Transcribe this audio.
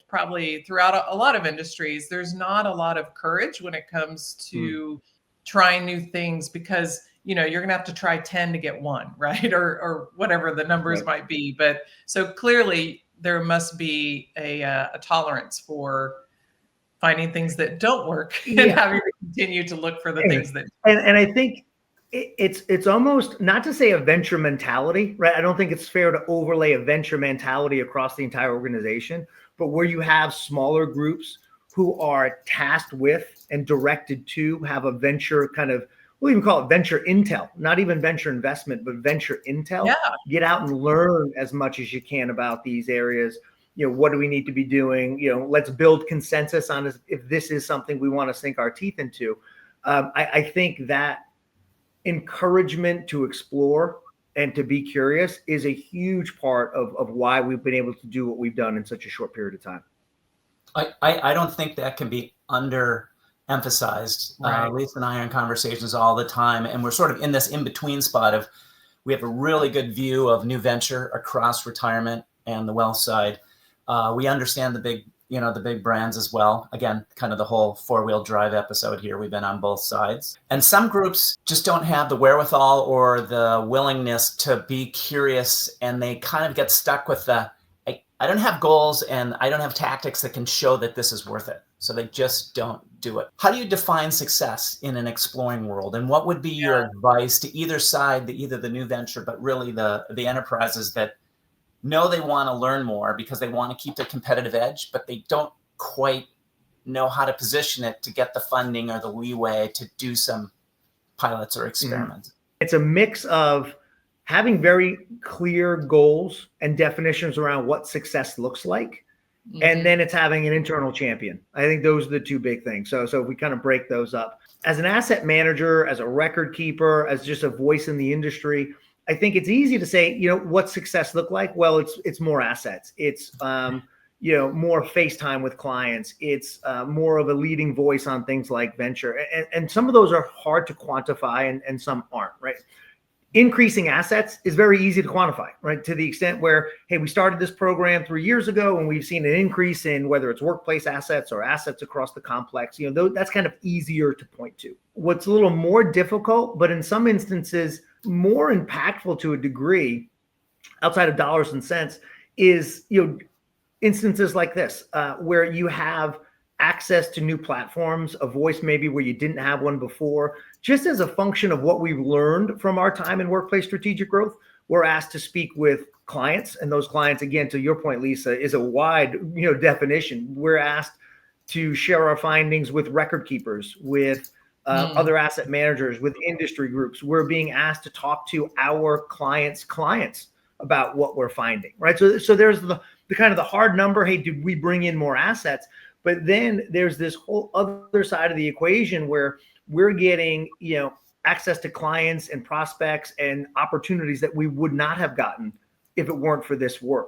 probably throughout a lot of industries, there's not a lot of courage when it comes to trying new things, because you're going to have to try 10 to get one, right? Or whatever the numbers might be. But so clearly there must be a tolerance for finding things that don't work and having to continue to look for the things that. And I think it's almost, not to say a venture mentality, right? I don't think it's fair to overlay a venture mentality across the entire organization, but where you have smaller groups who are tasked with and directed to have a venture kind of, we'll even call it venture intel, not even venture investment, but venture intel. Yeah. Get out and learn as much as you can about these areas. What do we need to be doing? Let's build consensus on if this is something we want to sink our teeth into. I think that encouragement to explore and to be curious is a huge part of why we've been able to do what we've done in such a short period of time. I don't think that can be underemphasized. Right. Lisa and I are in conversations all the time, and we're sort of in this in-between spot of, we have a really good view of new venture across retirement and the wealth side. We understand the big brands as well. Again, kind of the whole four-wheel drive episode here. We've been on both sides. And some groups just don't have the wherewithal or the willingness to be curious, and they kind of get stuck with I don't have goals and I don't have tactics that can show that this is worth it. So they just don't do it. How do you define success in an exploring world? And what would be your advice to either side, either the new venture, but really the enterprises that know they want to learn more because they want to keep their competitive edge, but they don't quite know how to position it to get the funding or the leeway to do some pilots or experiments? It's a mix of having very clear goals and definitions around what success looks like. And then it's having an internal champion. I think those are the two big things. So if we kind of break those up, as an asset manager, as a record keeper, as just a voice in the industry, I think it's easy to say, what success look like? Well, it's more assets. It's, more FaceTime with clients. It's more of a leading voice on things like venture. And some of those are hard to quantify and some aren't, right? Increasing assets is very easy to quantify, right? To the extent where, hey, we started this program 3 years ago and we've seen an increase in whether it's workplace assets or assets across the complex, that's kind of easier to point to. What's a little more difficult, but in some instances more impactful to a degree outside of dollars and cents is, instances like this, where you have access to new platforms, a voice maybe where you didn't have one before. Just as a function of what we've learned from our time in workplace strategic growth, we're asked to speak with clients. And those clients, again, to your point, Lisa, is a wide, definition. We're asked to share our findings with record keepers, with other asset managers, with industry groups. We're being asked to talk to our clients' about what we're finding, right? So there's the kind of the hard number. Hey, did we bring in more assets? But then there's this whole other side of the equation where we're getting, access to clients and prospects and opportunities that we would not have gotten if it weren't for this work.